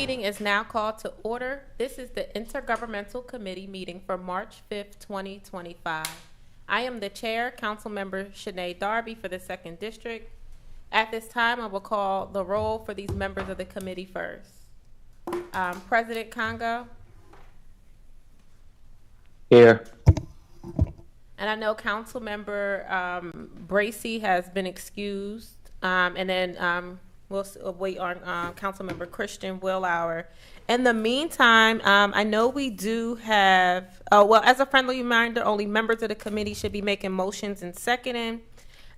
meeting is now called to order. This is the Intergovernmental Committee meeting for March 5th, 2025. I am the chair, Councilmember Shanae Darby for the 2nd District. At this time, I will call the roll for these members of the committee first. President Congo. Here. And I know Councilmember Bracy has been excused. And then we'll wait on Councilmember Christian Willauer. In the meantime, I know we do have, as a friendly reminder, only members of the committee should be making motions and seconding.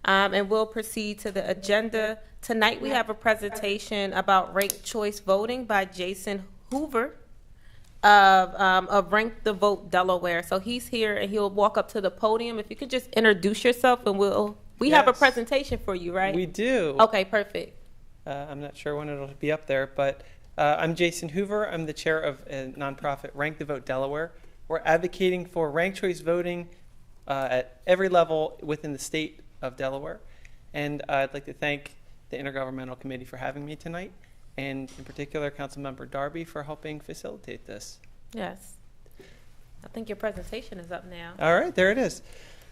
And we'll proceed to the agenda. Tonight we have a presentation about ranked choice voting by Jason Hoover of Rank the Vote Delaware. So he's here and he'll walk up to the podium. If you could just introduce yourself and we have a presentation for you, right? We do. Okay, perfect. I'm not sure when it'll be up there, but I'm Jason Hoover. I'm the chair of a nonprofit, Rank the Vote Delaware. We're advocating for ranked choice voting at every level within the state of Delaware. And I'd like to thank the Intergovernmental Committee for having me tonight, and in particular, Councilmember Darby for helping facilitate this. Yes. I think your presentation is up now. All right, there it is.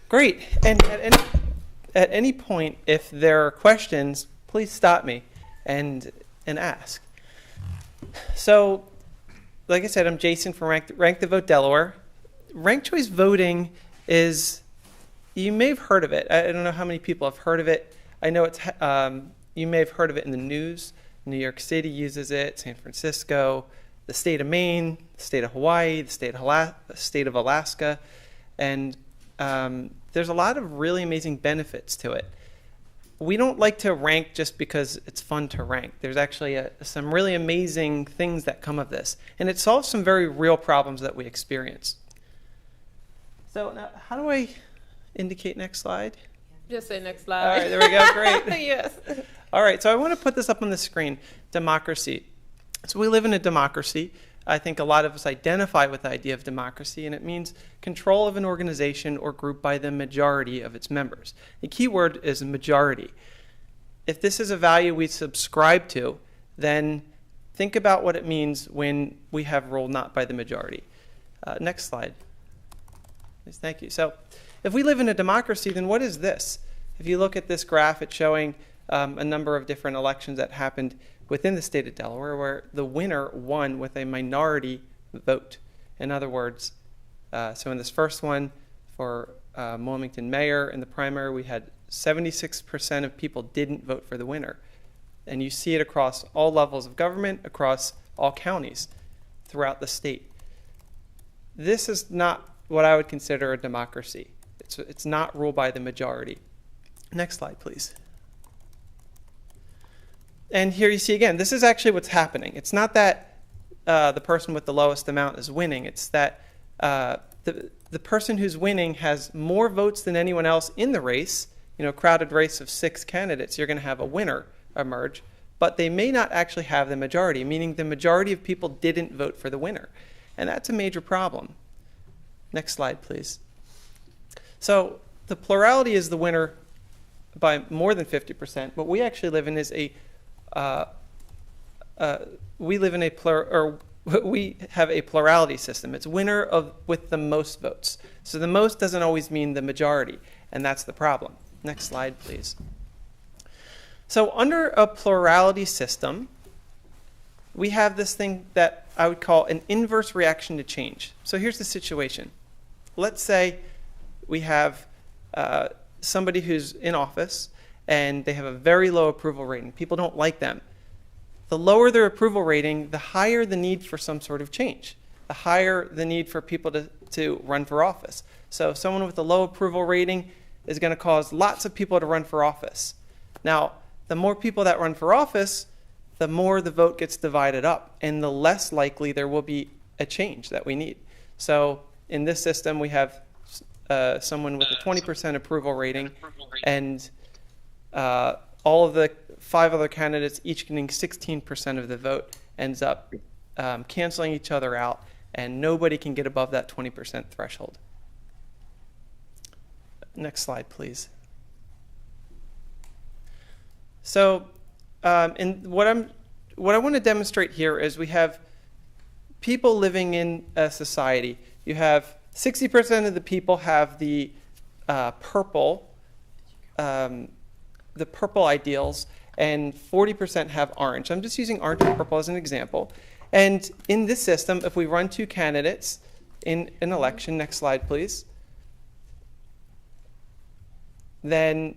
Great. And at any point, if there are questions, please stop me and ask. So, like I said, I'm Jason from Rank the Vote Delaware. Ranked choice voting is, you may have heard of it. I don't know how many people have heard of it. I know it's, you may have heard of it in the news. New York City uses it, San Francisco, the state of Maine, the state of Hawaii, the state of Alaska. And there's a lot of really amazing benefits to it. We don't like to rank just because it's fun to rank. There's actually some really amazing things that come of this. And it solves some very real problems that we experience. So now, how do I indicate next slide? Just say next slide. All right, there we go, great. Yes. All right, so I want to put this up on the screen, democracy. So we live in a democracy. I think a lot of us identify with the idea of democracy, and it means control of an organization or group by the majority of its members. The key word is majority. If this is a value we subscribe to, then think about what it means when we have rule not by the majority. Next slide. Yes, thank you. So if we live in a democracy, then what is this? If you look at this graph, it's showing a number of different elections that happened within the state of Delaware, where the winner won with a minority vote. In other words, so in this first one for Wilmington mayor in the primary, we had 76% of people didn't vote for the winner. And you see it across all levels of government, across all counties throughout the state. This is not what I would consider a democracy. It's not ruled by the majority. Next slide, please. And here you see again, this is actually what's happening. It's not that the person with the lowest amount is winning. It's that the person who's winning has more votes than anyone else in the race. You know, a crowded race of 6 candidates, you're going to have a winner emerge. But they may not actually have the majority, meaning the majority of people didn't vote for the winner. And that's a major problem. Next slide, please. So the plurality is the winner by more than 50%. What we actually live in is we have a plurality system. It's winner with the most votes. So the most doesn't always mean the majority, and that's the problem. Next slide, please. So under a plurality system, we have this thing that I would call an inverse reaction to change. So here's the situation. Let's say we have somebody who's in office and they have a very low approval rating. People don't like them. The lower their approval rating, the higher the need for some sort of change, the higher the need for people to run for office. So someone with a low approval rating is going to cause lots of people to run for office. Now, the more people that run for office, the more the vote gets divided up, and the less likely there will be a change that we need. So in this system, we have someone with a 20% approval rating, and all of the 5 other candidates, each getting 16% of the vote, ends up canceling each other out, and nobody can get above that 20% threshold. Next slide, please. So what I'm what I want to demonstrate here is we have people living in a society. You have 60% of the people have the purple ideals, and 40% have orange. I'm just using orange and purple as an example. And in this system, if we run two candidates in an election, next slide, please, then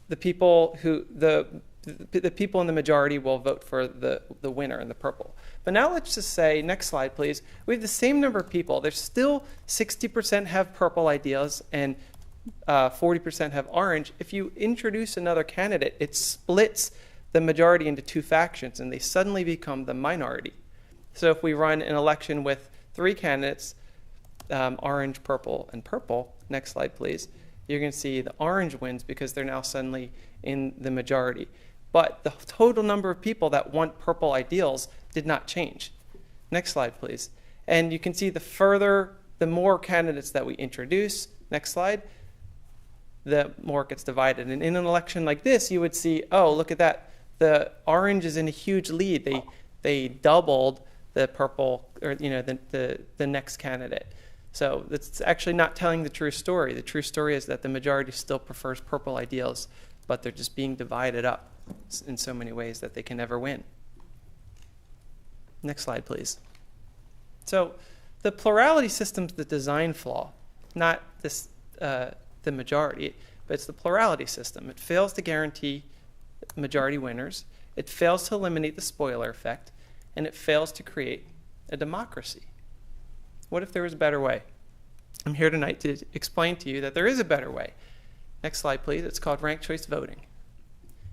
the people in the majority will vote for the winner in the purple. But now let's just say, next slide, please, we have the same number of people. There's still 60% have purple ideas and 40% have orange. If you introduce another candidate, it splits the majority into two factions, and they suddenly become the minority. So if we run an election with three candidates, orange, purple, and purple, next slide, please, you're going to see the orange wins because they're now suddenly in the majority. But the total number of people that want purple ideals did not change. Next slide, please. And you can see the more candidates that we introduce, next slide, the more it gets divided. And in an election like this, you would see, oh, look at that. The orange is in a huge lead. They doubled the purple, or the next candidate. So that's actually not telling the true story. The true story is that the majority still prefers purple ideals, but they're just being divided up in so many ways that they can never win. Next slide, please. So the plurality system's the design flaw, not this, the majority, but it's the plurality system. It fails to guarantee majority winners. It fails to eliminate the spoiler effect, and it fails to create a democracy. What if there was a better way? I'm here tonight to explain to you that there is a better way. Next slide, please. It's called ranked choice voting.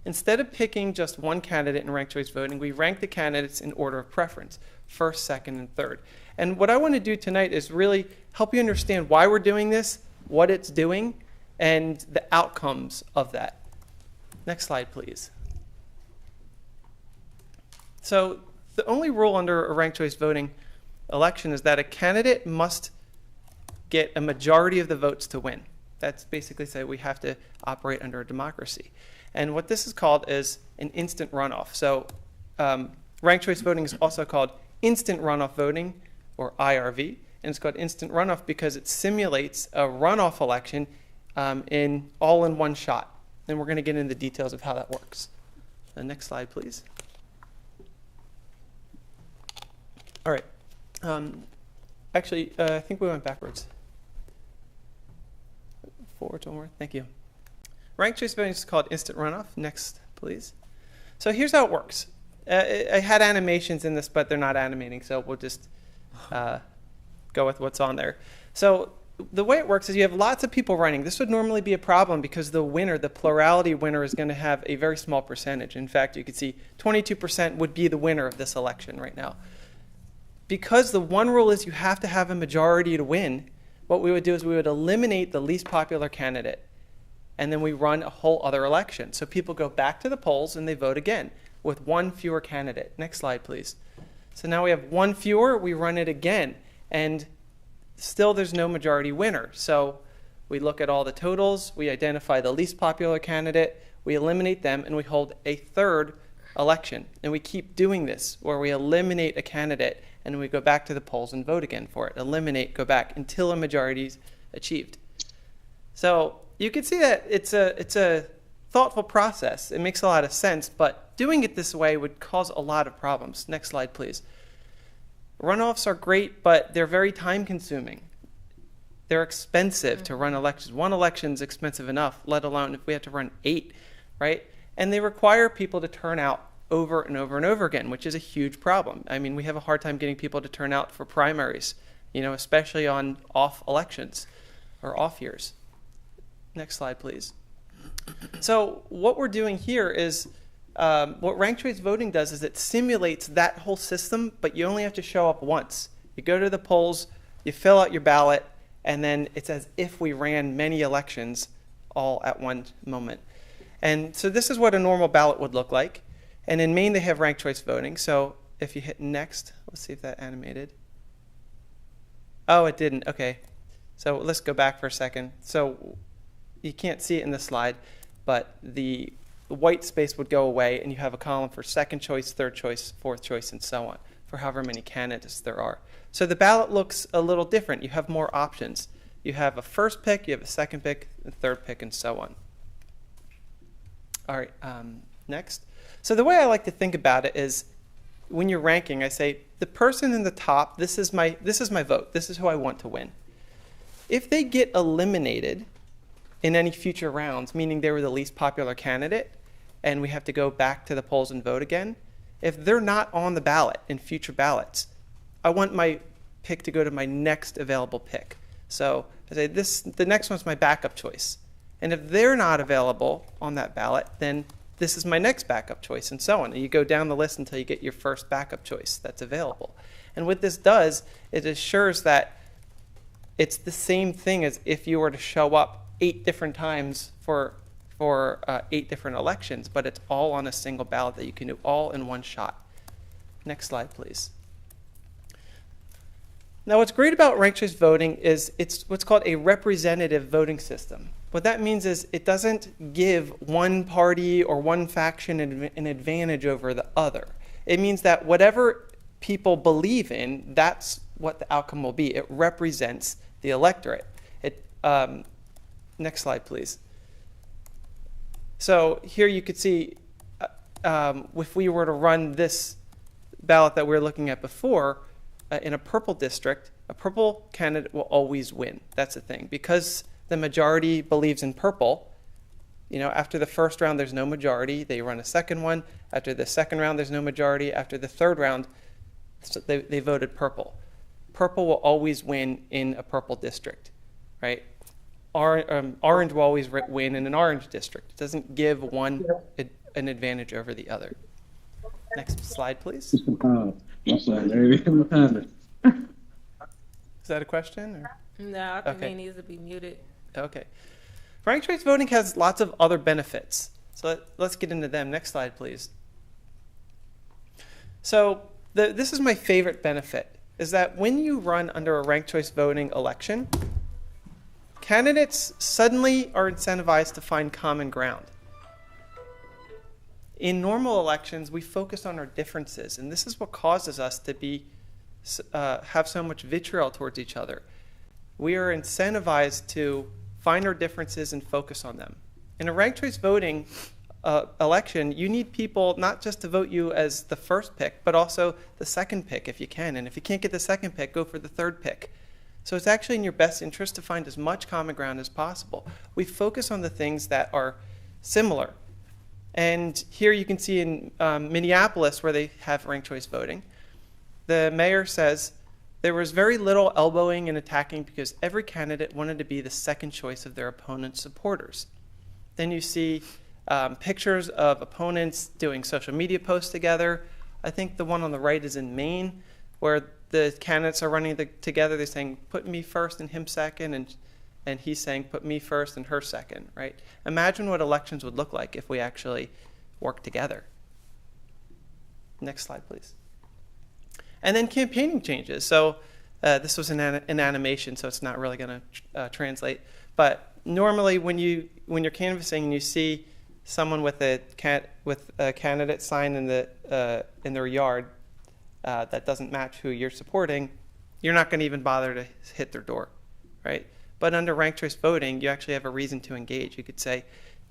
Instead of picking just one candidate in ranked choice voting, we rank the candidates in order of preference, first, second, and third. And what I want to do tonight is really help you understand why we're doing this, what it's doing, and the outcomes of that. Next slide, please. So the only rule under a ranked choice voting election is that a candidate must get a majority of the votes to win. That's basically say we have to operate under a democracy. And what this is called is an instant runoff. So ranked choice voting is also called instant runoff voting, or IRV. And it's called instant runoff because it simulates a runoff election all in one shot. And we're going to get into the details of how that works. The next slide, please. All right. Actually, I think we went backwards. Forward, one more. Thank you. Ranked choice voting is called instant runoff. Next, please. So here's how it works. I had animations in this, but they're not animating, so we'll just go with what's on there. So the way it works is you have lots of people running. This would normally be a problem because the winner, the plurality winner, is going to have a very small percentage. In fact, you could see 22% would be the winner of this election right now. Because the one rule is you have to have a majority to win, what we would do is we would eliminate the least popular candidate, and then we run a whole other election. So people go back to the polls and they vote again with one fewer candidate. Next slide, please. So now we have one fewer, we run it again, and still there's no majority winner. So we look at all the totals, we identify the least popular candidate, we eliminate them, and we hold a third election. And we keep doing this where we eliminate a candidate and we go back to the polls and vote again for it. Eliminate, go back until a majority is achieved. So you can see that it's a thoughtful process. It makes a lot of sense, but doing it this way would cause a lot of problems. Next slide, please. Runoffs are great, but they're very time consuming. They're expensive to run elections. One election is expensive enough, let alone if we have to run 8, right? And they require people to turn out over and over and over again, which is a huge problem. I mean, we have a hard time getting people to turn out for primaries, especially on off elections or off years. Next slide, please. So what we're doing here is what ranked choice voting does is it simulates that whole system, but you only have to show up once. You go to the polls, you fill out your ballot, and then it's as if we ran many elections all at one moment. And so this is what a normal ballot would look like. And in Maine, they have ranked choice voting. So if you hit next, let's see if that animated. Oh, it didn't. Okay. So let's go back for a second. So you can't see it in the slide, but the the white space would go away, and you have a column for second choice, third choice, fourth choice, and so on, for however many candidates there are. So the ballot looks a little different. You have more options. You have a first pick, you have a second pick, a third pick, and so on. All right, next. So the way I like to think about it is, when you're ranking, I say, the person in the top, this is my vote. This is who I want to win. If they get eliminated in any future rounds, meaning they were the least popular candidate, and we have to go back to the polls and vote again, if they're not on the ballot in future ballots, I want my pick to go to my next available pick. So I say the next one's my backup choice. And if they're not available on that ballot, then this is my next backup choice, and so on. And you go down the list until you get your first backup choice that's available. And what this does, it assures that it's the same thing as if you were to show up 8 different times for 8 different elections, but it's all on a single ballot that you can do all in one shot. Next slide, please. Now, what's great about ranked choice voting is it's what's called a representative voting system. What that means is it doesn't give one party or one faction an advantage over the other. It means that whatever people believe in, that's what the outcome will be. It represents the electorate. Next slide, please. So here you could see if we were to run this ballot that we were looking at before, in a purple district, a purple candidate will always win. That's the thing. Because the majority believes in purple, after the first round there's no majority, they run a second one. After the second round there's no majority. After the third round, they voted purple. Purple will always win in a purple district, right? Orange will always win in an orange district. It doesn't give one an advantage over the other. Next slide, please. Is that a question? Or? No, I think he needs to be muted. Okay. Ranked choice voting has lots of other benefits. So let's get into them. Next slide, please. So this is my favorite benefit, is that when you run under a ranked choice voting election, candidates suddenly are incentivized to find common ground. In normal elections, we focus on our differences, and this is what causes us to have so much vitriol towards each other. We are incentivized to find our differences and focus on them. In a ranked choice voting election, you need people not just to vote you as the first pick, but also the second pick if you can. And if you can't get the second pick, go for the third pick. So it's actually in your best interest to find as much common ground as possible. We focus on the things that are similar. And here you can see in Minneapolis, where they have ranked choice voting, the mayor says there was very little elbowing and attacking because every candidate wanted to be the second choice of their opponent's supporters. Then you see pictures of opponents doing social media posts together. I think the one on the right is in Maine, where the candidates are running together. They're saying, put me first and him second, and he's saying, put me first and her second, right? Imagine what elections would look like if we actually worked together. Next slide, please. And then campaigning changes. So this was an animation, so it's not really going to translate. But normally when you're canvassing and you see someone with a candidate sign in their yard that doesn't match who you're supporting, you're not going to even bother to hit their door, right? But under ranked choice voting, you actually have a reason to engage. You could say,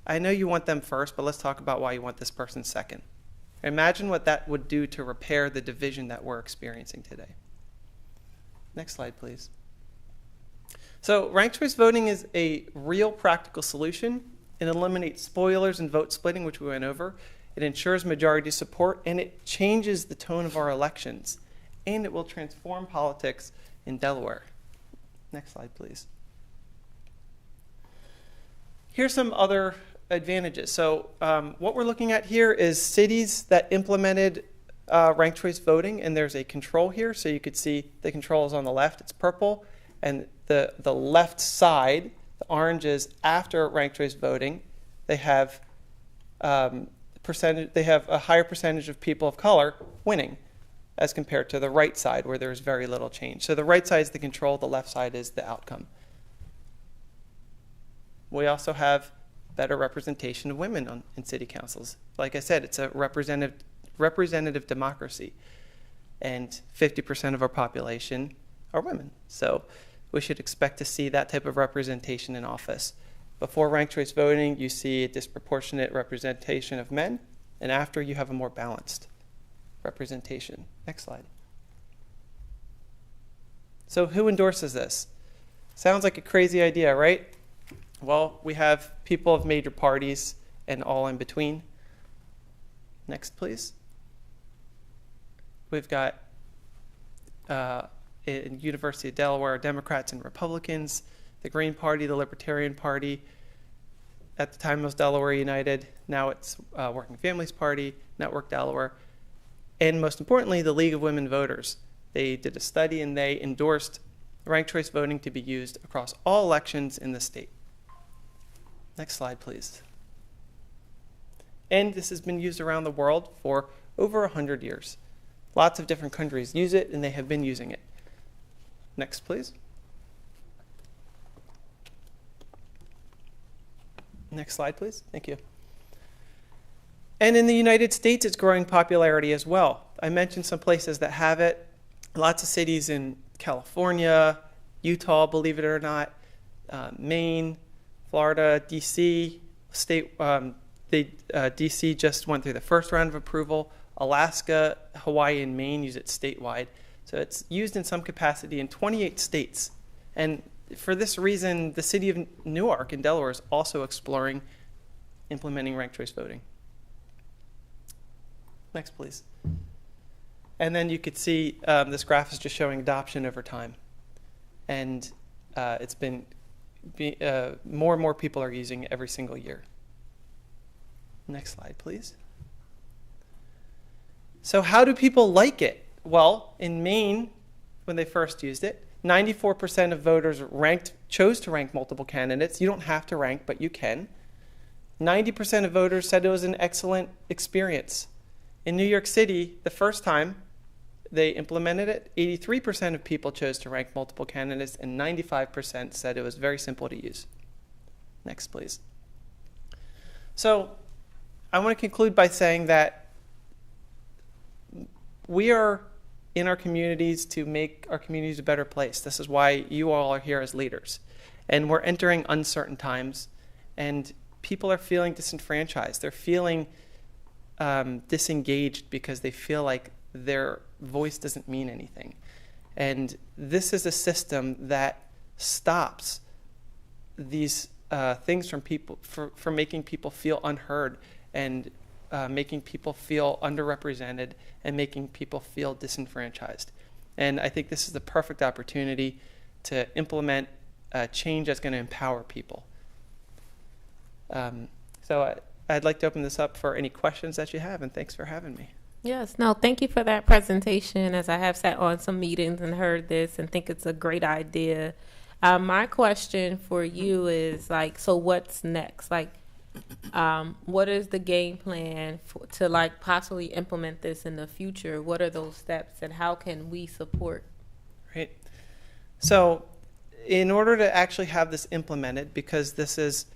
I know you want them first, but let's talk about why you want this person second. Imagine what that would do to repair the division that we're experiencing today. Next slide, please. So ranked choice voting is a real practical solution. It eliminates spoilers and vote splitting, which we went over. It ensures majority support, and it changes the tone of our elections. And it will transform politics in Delaware. Next slide, please. Here's some other advantages. So what we're looking at here is cities that implemented ranked choice voting, and there's a control here. So you could see the control is on the left, it's purple, and the left side, the orange, is after ranked choice voting. They have a higher percentage of people of color winning as compared to the right side where there's very little change. So the right side is the control, the left side is the outcome. We also have better representation of women in city councils. Like I said, it's a representative democracy, and 50% of our population are women. So we should expect to see that type of representation in office. Before ranked choice voting, you see a disproportionate representation of men, and after, you have a more balanced representation. Next slide. So who endorses this? Sounds like a crazy idea, right? Well, we have people of major parties and all in between. Next, please. We've got in University of Delaware, Democrats and Republicans, the Green Party, the Libertarian Party. At the time it was Delaware United. Now it's Working Families Party, Network Delaware. And most importantly, the League of Women Voters. They did a study and they endorsed ranked choice voting to be used across all elections in the state. Next slide, please. And this has been used around the world for over 100 years. Lots of different countries use it, and they have been using it. Next, please. Next slide, please. Thank you. And in the United States, it's growing popularity as well. I mentioned some places that have it. Lots of cities in California, Utah, believe it or not, Maine, Florida, D.C. D.C. just went through the first round of approval. Alaska, Hawaii, and Maine use it statewide. So it's used in some capacity in 28 states. And for this reason, the city of Newark in Delaware is also exploring implementing ranked choice voting. Next, please. And then you could see this graph is just showing adoption over time. And it's been more and more people are using it every single year. Next slide, please. So how do people like it? Well, in Maine, when they first used it, 94% of voters chose to rank multiple candidates. You don't have to rank, but you can. 90% of voters said it was an excellent experience. In New York City, the first time they implemented it, 83% of people chose to rank multiple candidates, and 95% said it was very simple to use. Next, please. So I want to conclude by saying that we are in our communities to make our communities a better place. This is why you all are here as leaders. And we're entering uncertain times, and people are feeling disenfranchised. They're feeling disengaged because they feel like their voice doesn't mean anything. And this is a system that stops these things from people, from making people feel unheard and making people feel underrepresented and making people feel disenfranchised. And I think this is the perfect opportunity to implement change that's going to empower people. So I'd like to open this up for any questions that you have, and thanks for having me. Yes, no, thank you for that presentation, as I have sat on some meetings and heard this and think it's a great idea. My question for you is, so what's next? What is the game plan to possibly implement this in the future? What are those steps, and how can we support? Right. So in order to actually have this implemented, because this is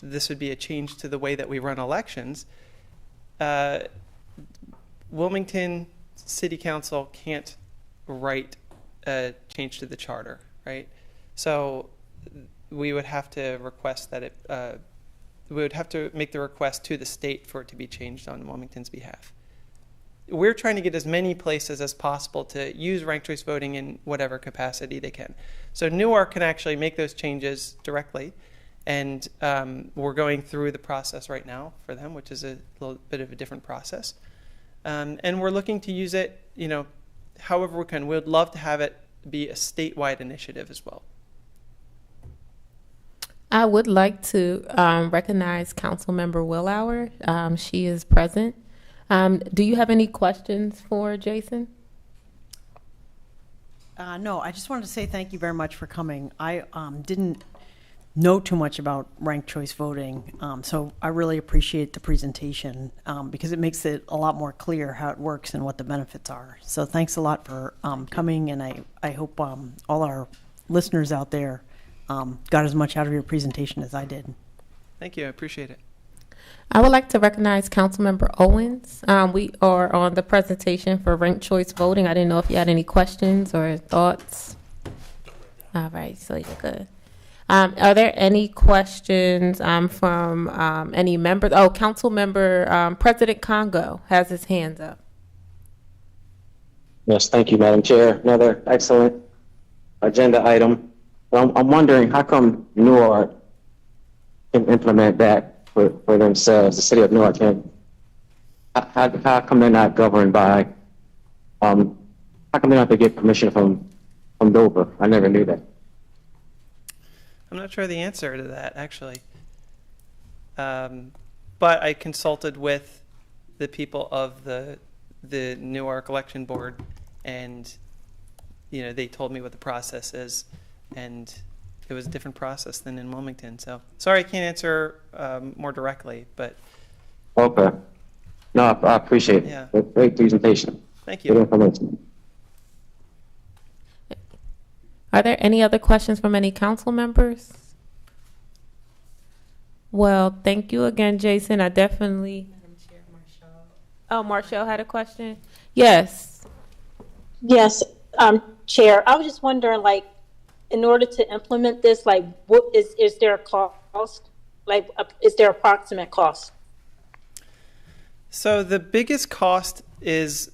this would be a change to the way that we run elections, Wilmington City Council can't write a change to the charter, right? So we would have to request that we would have to make the request to the state for it to be changed on Wilmington's behalf. We're trying to get as many places as possible to use ranked choice voting in whatever capacity they can. So Newark can actually make those changes directly, and we're going through the process right now for them, which is a little bit of a different process. And we're looking to use it, however we can. We would love to have it be a statewide initiative as well. I would like to recognize Councilmember Willauer. She is present. Do you have any questions for Jason? No, I just wanted to say thank you very much for coming. I didn't know too much about ranked choice voting, so I really appreciate the presentation because it makes it a lot more clear how it works and what the benefits are. So thanks a lot for coming, and I hope all our listeners out there got as much out of your presentation as I did. Thank you. I appreciate it. I would like to recognize Councilmember Owens. We are on the presentation for ranked choice voting. I didn't know if you had any questions or thoughts. All right, so you're good. Are there any questions from any members? Oh, Councilmember President Congo has his hands up. Yes, thank you, Madam Chair. Another excellent agenda item. I'm wondering how come Newark can implement that for themselves? The city of Newark can. How come they're not governed by? How come they don't have to get permission from Dover? I never knew that. I'm not sure the answer to that, actually. But I consulted with the people of the Newark Election Board, and they told me what the process is, and it was a different process than in Wilmington. So sorry I can't answer more directly, but Okay. No, I appreciate it. Yeah. Great presentation. thank Good you. information. Are there any other questions from any council members? Well, thank you again, Jason. I definitely. Oh, Marshall had a question? Yes. Yes, Chair. I was just wondering, like, in order to implement this, like, what is there a cost? Like, is there approximate cost? So the biggest cost is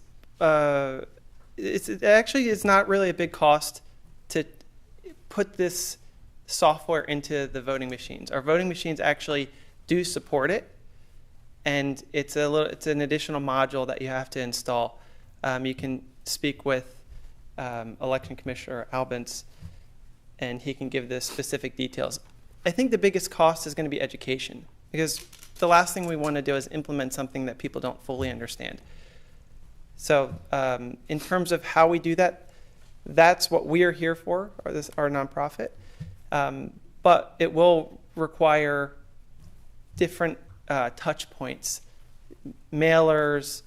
it's not really a big cost to put this software into the voting machines. Our voting machines actually do support it, and it's an additional module that you have to install. You can speak with Election Commissioner Albence, and he can give the specific details. I think the biggest cost is going to be education, because the last thing we want to do is implement something that people don't fully understand. So in terms of how we do that, that's what we are here for, our nonprofit. But it will require different touch points, mailers,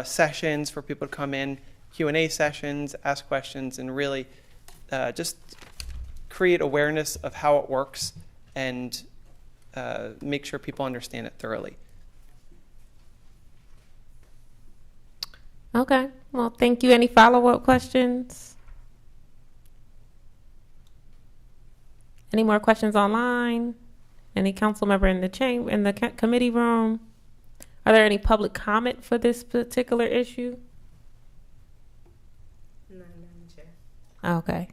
sessions for people to come in, Q&A sessions, ask questions, and really just create awareness of how it works and make sure people understand it thoroughly. Okay. Well, thank you. Any follow-up questions? Any more questions online? Any council member in the chamber, in the committee room? Are there any public comment for this particular issue? No, Madam Chair. Okay.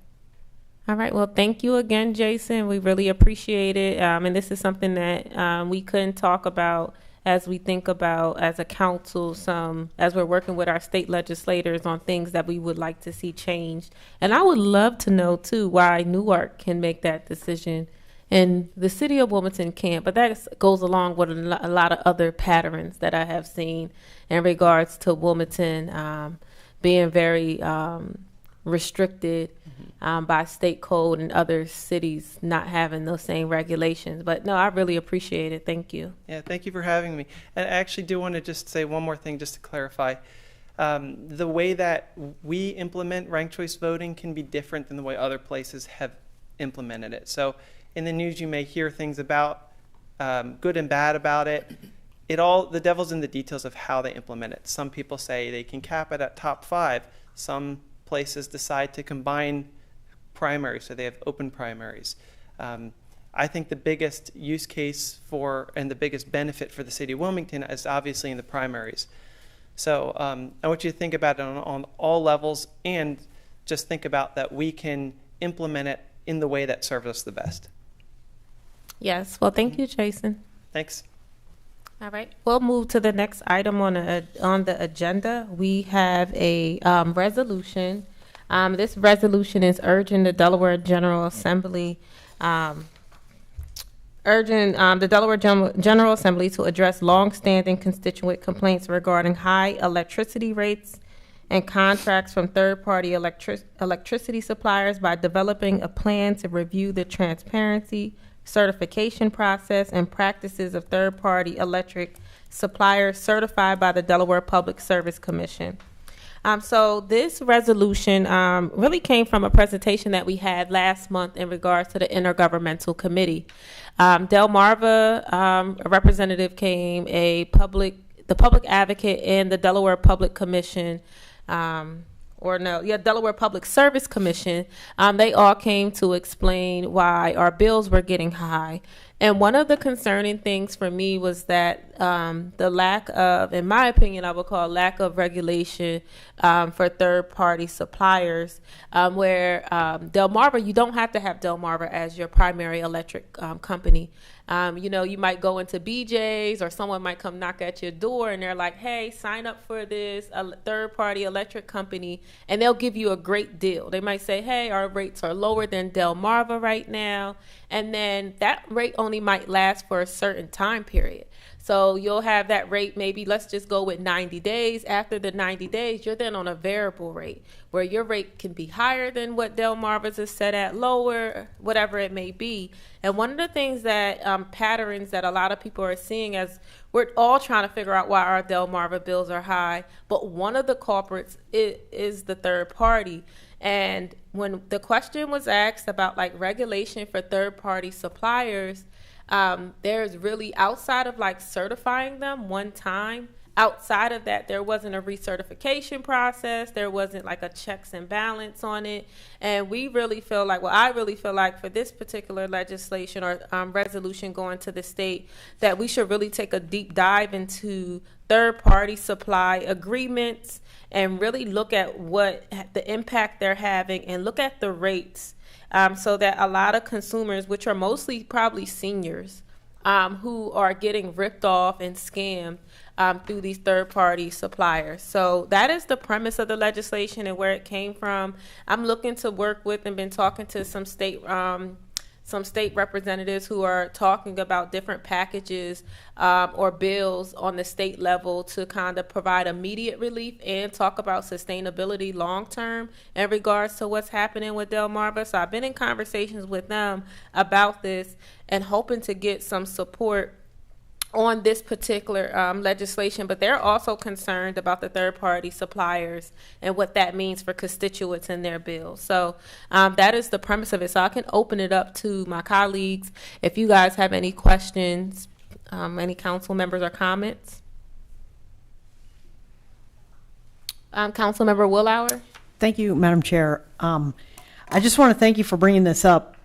All right. Well, thank you again, Jason. We really appreciate it. And this is something that we couldn't talk about as we think about, as a council, as we're working with our state legislators on things that we would like to see changed. And I would love to know, too, why Newark can make that decision and the city of Wilmington can't. But that goes along with a lot of other patterns that I have seen in regards to Wilmington being very restricted by state code, and other cities not having those same regulations. But no, I really appreciate it. Thank you. Yeah, thank you for having me. And I actually do want to just say one more thing just to clarify. The way that we implement ranked choice voting can be different than the way other places have implemented it. So in the news, you may hear things about good and bad about it. The devil's in the details of how they implement it. Some people say they can cap it at top 5. Some places decide to combine primaries, so they have open primaries. I think the biggest use case and the biggest benefit for the city of Wilmington is obviously in the primaries. So I want you to think about it on all levels, and just think about that we can implement it in the way that serves us the best. Yes. Well, thank you, Jason. Thanks. All right. We'll move to the next item on the agenda. We have a resolution. This resolution is urging the Delaware General Assembly to address longstanding constituent complaints regarding high electricity rates and contracts from third-party electricity suppliers by developing a plan to review the transparency, certification process, and practices of third-party electric suppliers certified by the Delaware Public Service Commission. So this resolution really came from a presentation that we had last month in regards to the Intergovernmental Committee. Delmarva, a representative came, the public advocate and the Delaware Public Commission, Delaware Public Service Commission, they all came to explain why our bills were getting high. And one of the concerning things for me was that the lack of, in my opinion, I would call lack of regulation for third-party suppliers, where Delmarva, you don't have to have Delmarva as your primary electric company. You might go into BJ's or someone might come knock at your door and they're like, hey, sign up for this third-party electric company, and they'll give you a great deal. They might say, hey, our rates are lower than Delmarva right now, and then that rate only might last for a certain time period. So you'll have that rate, maybe let's just go with 90 days. After the 90 days, you're then on a variable rate where your rate can be higher than what Delmarva's is set at, lower, whatever it may be. And one of the things that patterns that a lot of people are seeing, as we're all trying to figure out why our Delmarva bills are high, but one of the culprits is the third party. And when the question was asked about like regulation for third party suppliers, there's really, outside of like certifying them one time, outside of that, there wasn't a recertification process. There wasn't like a checks and balance on it. And we really feel like, I really feel like for this particular legislation or resolution going to the state, that we should really take a deep dive into third-party supply agreements and really look at what the impact they're having and look at the rates, so that a lot of consumers, which are mostly probably seniors, who are getting ripped off and scammed through these third-party suppliers. So that is the premise of the legislation and where it came from. I'm looking to work with and been talking to some state representatives who are talking about different packages or bills on the state level to kind of provide immediate relief and talk about sustainability long term in regards to what's happening with Delmarva. So I've been in conversations with them about this and hoping to get some support on this particular legislation, but they're also concerned about the third-party suppliers and what that means for constituents in their bills. So that is the premise of it. So I can open it up to my colleagues if you guys have any questions, any council members or comments. Councilmember Willauer. Thank you, Madam Chair. I just want to thank you for bringing this up.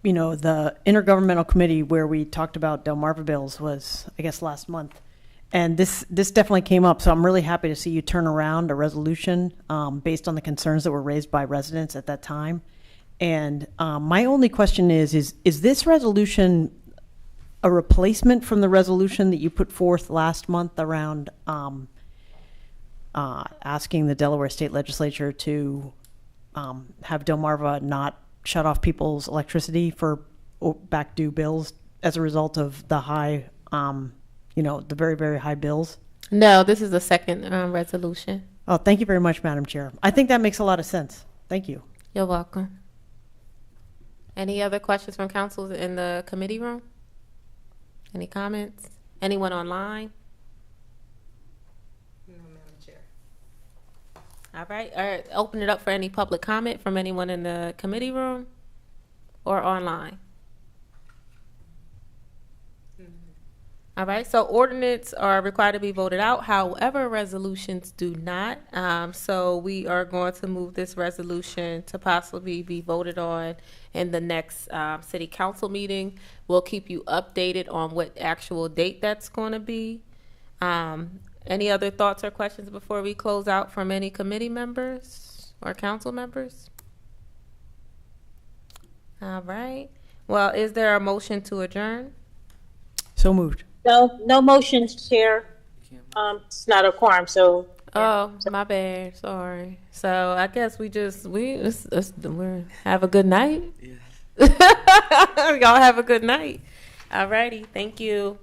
The Intergovernmental Committee where we talked about Delmarva bills was, I guess, last month. And this definitely came up. So I'm really happy to see you turn around a resolution based on the concerns that were raised by residents at that time. And my only question is this resolution a replacement from the resolution that you put forth last month around asking the Delaware State Legislature to have Delmarva not shut off people's electricity for back due bills as a result of the high, the very, very high bills? No, this is the second resolution. Oh, thank you very much, Madam Chair. I think that makes a lot of sense. Thank you. You're welcome. Any other questions from council in the committee room? Any comments? Anyone online? No, Madam Chair. All right. Open it up for any public comment from anyone in the committee room or online. All right, so ordinance are required to be voted out. However, resolutions do not. So we are going to move this resolution to possibly be voted on in the next city council meeting. We'll keep you updated on what actual date that's going to be. Any other thoughts or questions before we close out from any committee members or council members? All right. Well, is there a motion to adjourn? So moved. No motion, Chair. It's not a quorum, so. Oh, my bad. Sorry. So I guess we have a good night. Yeah. Y'all have a good night. All righty. Thank you.